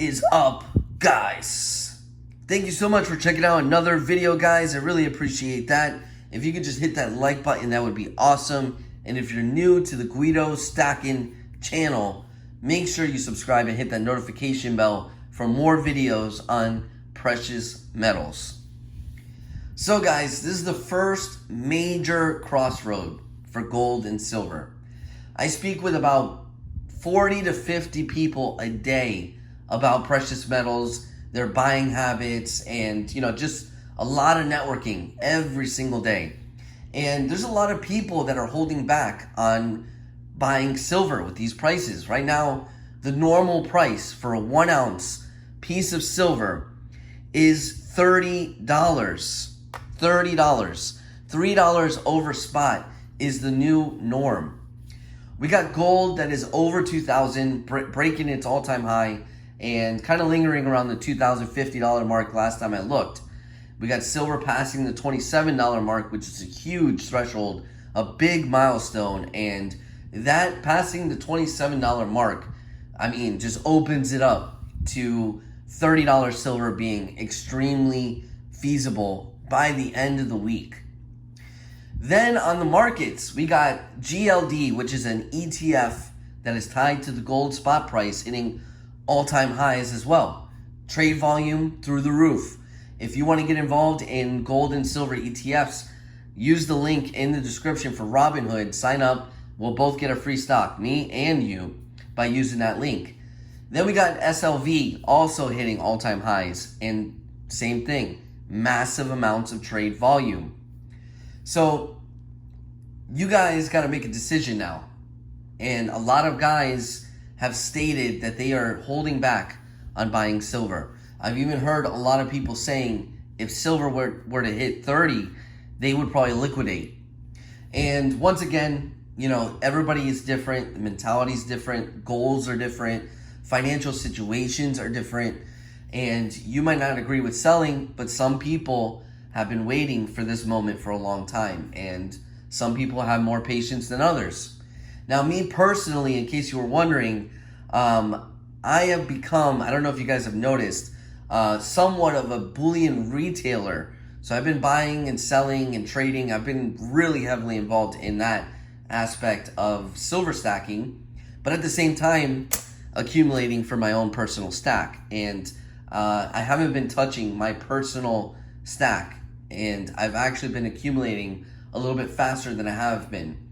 is up, guys? Thank you so much for checking out another video, guys. I really appreciate that. If you could just hit that like button, that would be awesome. And if you're new to the Guido Stackin channel, make sure you subscribe and hit that notification bell for more videos on precious metals. So guys, this is the first major crossroad for gold and silver. I speak with about 40 to 50 people a day about precious metals, their buying habits, and just a lot of networking every single day. And there's a lot of people that are holding back on buying silver with these prices. Right now, the normal price for a 1 ounce piece of silver is $30. $30. $3 over spot is the new norm. We got gold that is over 2,000, breaking its all-time high and kind of lingering around the $2,050 mark last time I looked. We got silver passing the $27 mark, which is a huge threshold, a big milestone, and that passing the $27 mark, just opens it up to $30 silver being extremely feasible by the end of the week. Then on the markets, we got GLD, which is an ETF that is tied to the gold spot price, hitting all-time highs as well. Trade volume through the roof. If you want to get involved in gold and silver ETFs, use the link in the description for Robinhood. Sign up. We'll both get a free stock, me and you, by using that link. Then we got SLV also hitting all-time highs, and same thing, massive amounts of trade volume. So you guys got to make a decision now. And a lot of guys have stated that they are holding back on buying silver. I've even heard a lot of people saying if silver were to hit 30, they would probably liquidate. And once again, everybody is different. The mentality is different. Goals are different. Financial situations are different. And you might not agree with selling, but some people have been waiting for this moment for a long time. And some people have more patience than others. Now, me personally, in case you were wondering, I have become, I don't know if you guys have noticed, somewhat of a bullion retailer. So I've been buying and selling and trading. I've been really heavily involved in that aspect of silver stacking, but at the same time, accumulating for my own personal stack. And I haven't been touching my personal stack, and I've actually been accumulating a little bit faster than I have been.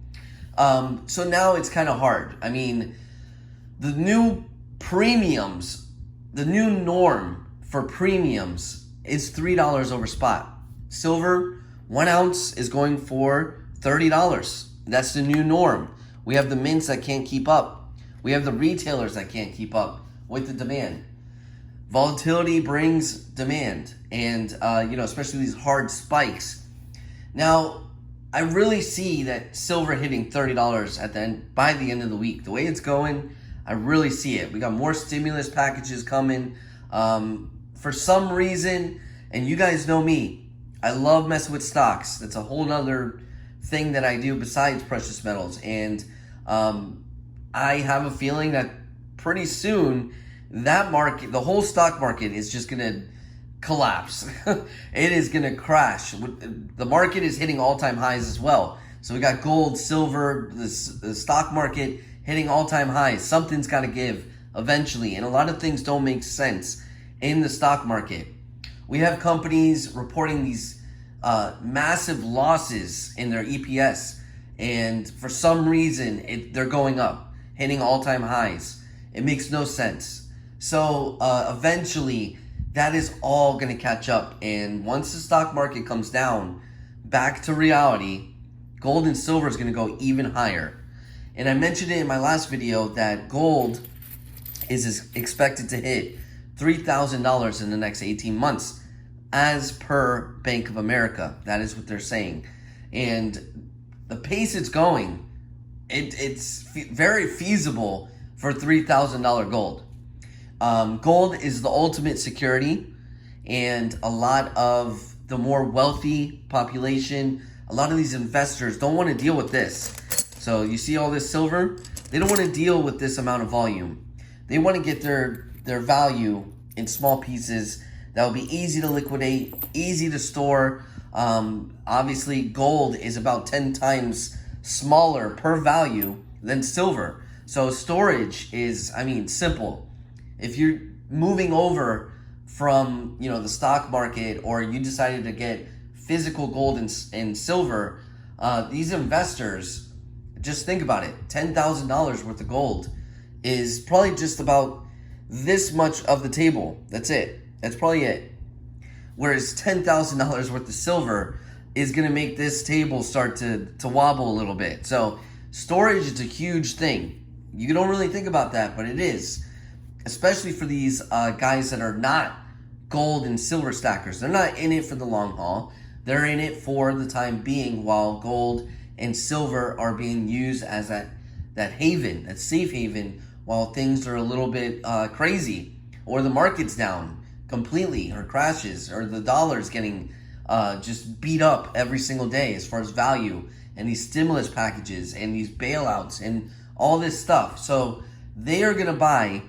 So now it's kind of hard. The new premiums, the new norm for premiums is $3 over spot. Silver, 1 ounce is going for $30. That's the new norm. We have the mints that can't keep up. We have the retailers that can't keep up with the demand. Volatility brings demand, and especially these hard spikes. Now, I really see that silver hitting $30 at the end by the end of the week. The way it's going, I really see it. We got more stimulus packages coming. For some reason, and you guys know me, I love messing with stocks. That's a whole nother thing that I do besides precious metals. And I have a feeling that pretty soon that market, the whole stock market, is just going to collapse. It is going to crash. The market is hitting all-time highs as well. So we got gold, silver, the stock market hitting all-time highs. Something's got to give eventually. And a lot of things don't make sense in the stock market. We have companies reporting these massive losses in their EPS. And for some reason, they're going up, hitting all-time highs. It makes no sense. So eventually, that is all going to catch up. And once the stock market comes down back to reality, gold and silver is going to go even higher. And I mentioned it in my last video that gold is expected to hit $3,000 in the next 18 months, as per Bank of America. That is what they're saying. And the pace it's going, it's very feasible for $3,000 gold. Gold is the ultimate security, and a lot of the more wealthy population, a lot of these investors don't want to deal with this. So you see all this silver? They don't want to deal with this amount of volume. They want to get their their value in small pieces that will be easy to liquidate, easy to store. Obviously, gold is about 10 times smaller per value than silver. So storage is, simple. If you're moving over from, the stock market, or you decided to get physical gold and silver, these investors, just think about it. $10,000 worth of gold is probably just about this much of the table. That's it. That's probably it. Whereas $10,000 worth of silver is going to make this table start to wobble a little bit. So storage is a huge thing. You don't really think about that, but it is. Especially for these guys that are not gold and silver stackers. They're not in it for the long haul. They're in it for the time being, while gold and silver are being used as that haven, that safe haven, while things are a little bit crazy, or the market's down completely, or crashes, or the dollar's getting just beat up every single day as far as value, and these stimulus packages and these bailouts and all this stuff. So they are going to buy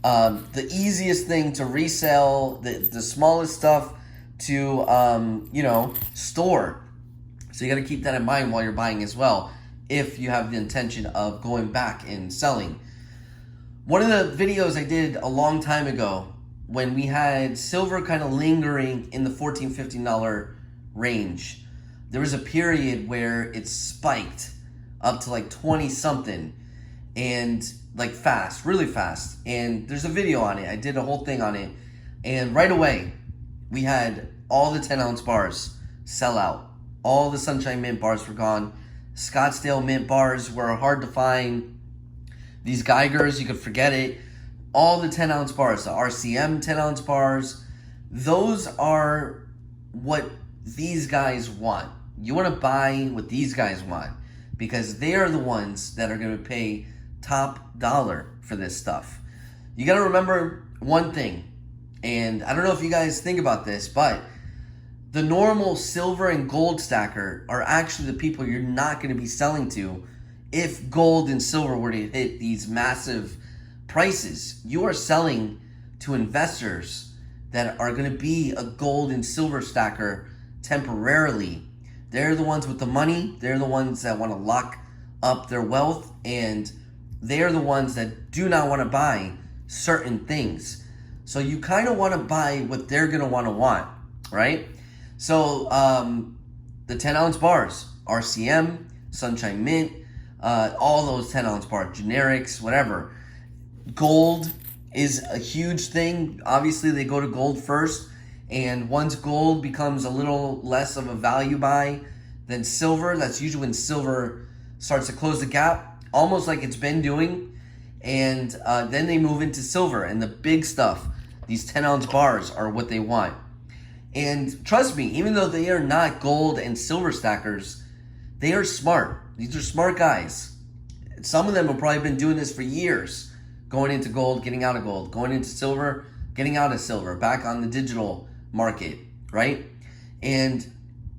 the easiest thing to resell, the smallest stuff to store. So you got to keep that in mind while you're buying as well, if you have the intention of going back and selling. One of the videos I did a long time ago, when we had silver kind of lingering in the $14, $15 range, there was a period where it spiked up to like 20 something, and like fast, really fast. And there's a video on it. I did a whole thing on it. And right away, we had all the 10-ounce bars sell out. All the Sunshine Mint bars were gone. Scottsdale Mint bars were hard to find. These Geigers, you could forget it. All the 10-ounce bars, the RCM 10-ounce bars, those are what these guys want. You want to buy what these guys want, because they are the ones that are going to pay top dollar for this stuff. You got to remember one thing, and I don't know if you guys think about this, but the normal silver and gold stacker are actually the people you're not going to be selling to if gold and silver were to hit these massive prices. You are selling to investors that are going to be a gold and silver stacker temporarily. They're the ones with the money. They're the ones that want to lock up their wealth, and they're the ones that do not want to buy certain things. So you kind of want to buy what they're going to want, right? So the 10-ounce bars, RCM, Sunshine Mint, all those 10-ounce bars, generics, whatever. Gold is a huge thing. Obviously, they go to gold first. And once gold becomes a little less of a value buy than silver, that's usually when silver starts to close the gap, almost like it's been doing. And then they move into silver. And the big stuff, these 10-ounce bars, are what they want. And trust me, even though they are not gold and silver stackers, they are smart. These are smart guys. Some of them have probably been doing this for years, going into gold, getting out of gold, going into silver, getting out of silver, back on the digital market, right? And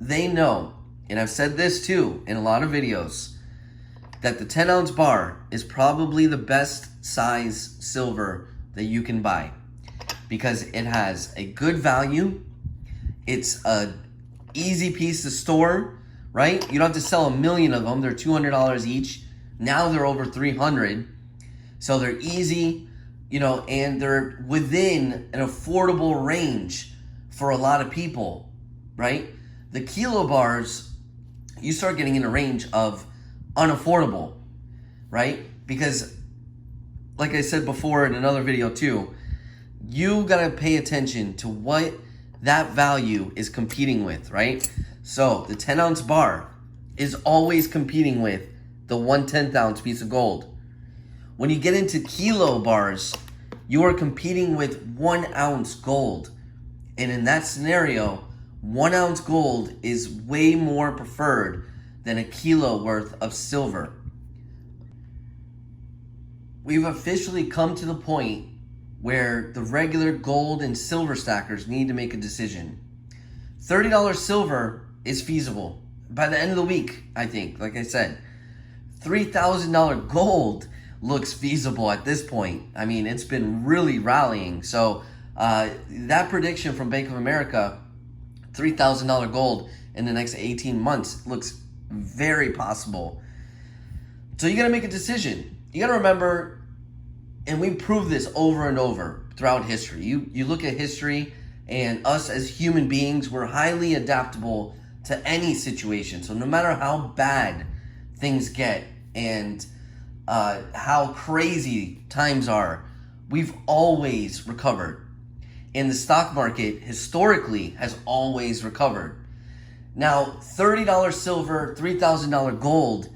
they know, and I've said this too in a lot of videos, that the 10-ounce bar is probably the best size silver that you can buy, because it has a good value. It's a easy piece to store, right? You don't have to sell 1 million of them. They're $200 each. Now they're over $300. So they're easy, and they're within an affordable range for a lot of people, right? The kilo bars, you start getting in a range of unaffordable, right? Because, like I said before in another video too, you gotta pay attention to what that value is competing with, right? So the 10-ounce bar is always competing with the 1/10 piece of gold. When you get into kilo bars, you are competing with 1 ounce gold. And in that scenario, 1 ounce gold is way more preferred than a kilo worth of silver. We've officially come to the point where the regular gold and silver stackers need to make a decision. $30 silver is feasible by the end of the week, I think, like I said. $3,000 gold looks feasible at this point. I mean, it's been really rallying. So that prediction from Bank of America, $3,000 gold in the next 18 months, looks very possible. So you got to make a decision. You got to remember, and we prove this over and over throughout history. You look at history, and us as human beings, we're highly adaptable to any situation. So no matter how bad things get and how crazy times are, we've always recovered. And the stock market historically has always recovered. Now, $30 silver, $3,000 gold,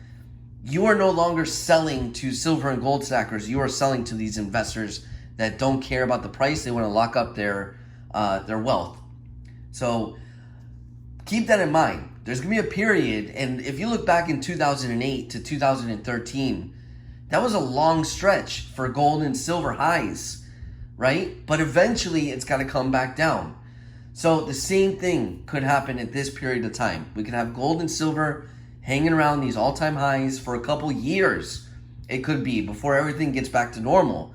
you are no longer selling to silver and gold stackers. You are selling to these investors that don't care about the price. They want to lock up their wealth. So keep that in mind. There's going to be a period, and if you look back in 2008 to 2013, that was a long stretch for gold and silver highs, right? But eventually it's got to come back down. So the same thing could happen at this period of time. We could have gold and silver hanging around these all-time highs for a couple years. It could be before everything gets back to normal,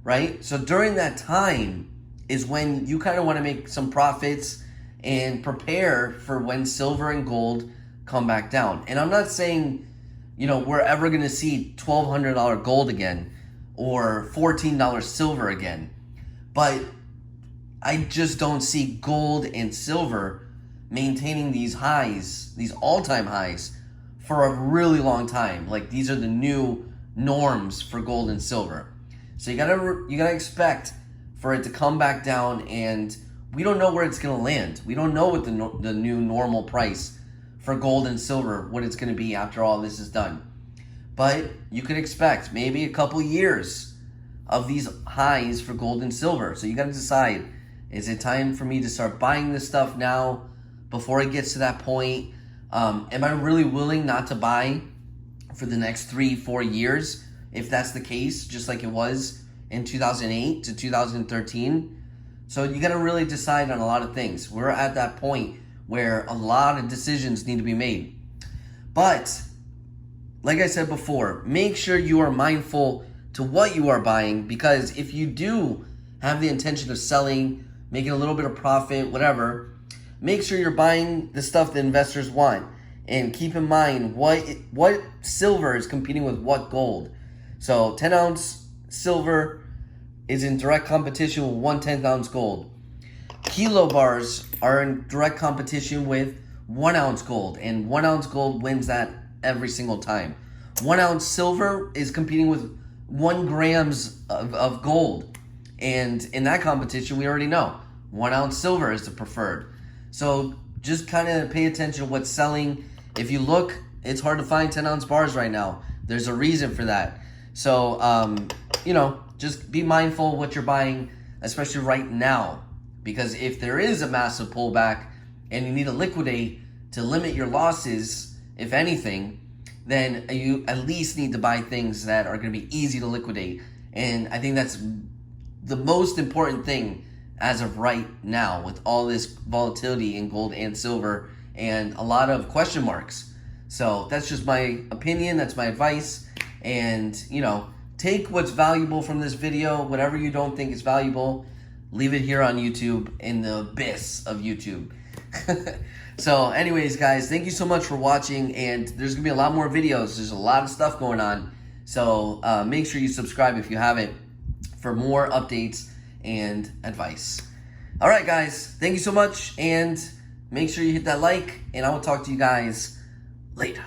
right? So during that time is when you kind of want to make some profits and prepare for when silver and gold come back down. And I'm not saying, we're ever going to see $1,200 gold again or $14 silver again. But I just don't see gold and silver maintaining these highs, these all-time highs, for a really long time. Like, these are the new norms for gold and silver. So you gotta expect for it to come back down, and we don't know where it's gonna land. We don't know what the new normal price for gold and silver, what it's gonna be after all this is done. But you could expect maybe a couple years of these highs for gold and silver. So you gotta decide, is it time for me to start buying this stuff now before it gets to that point? Am I really willing not to buy for the next 3-4 years, if that's the case, just like it was in 2008 to 2013? So you got to really decide on a lot of things. We're at that point where a lot of decisions need to be made. But like I said before, make sure you are mindful to what you are buying, because if you do have the intention of selling, making a little bit of profit, whatever, make sure you're buying the stuff that investors want. And keep in mind what silver is competing with what gold. So 10-ounce silver is in direct competition with 1 10th-ounce gold. Kilo bars are in direct competition with 1 ounce gold, and 1 ounce gold wins that every single time. 1 ounce silver is competing with 1 grams of gold. And in that competition, we already know 1 ounce silver is the preferred. So just kind of pay attention to what's selling. If you look, it's hard to find 10-ounce bars right now. There's a reason for that. So, just be mindful of what you're buying, especially right now. Because if there is a massive pullback and you need to liquidate to limit your losses, if anything, then you at least need to buy things that are going to be easy to liquidate. And I think that's the most important thing as of right now, with all this volatility in gold and silver and a lot of question marks. So that's just my opinion. That's my advice. And, take what's valuable from this video. Whatever you don't think is valuable, leave it here on YouTube, in the abyss of YouTube. So anyways, guys, thank you so much for watching. And there's going to be a lot more videos. There's a lot of stuff going on. So make sure you subscribe if you haven't for more updates and advice. All right, guys, thank you so much, and make sure you hit that like, and I will talk to you guys later.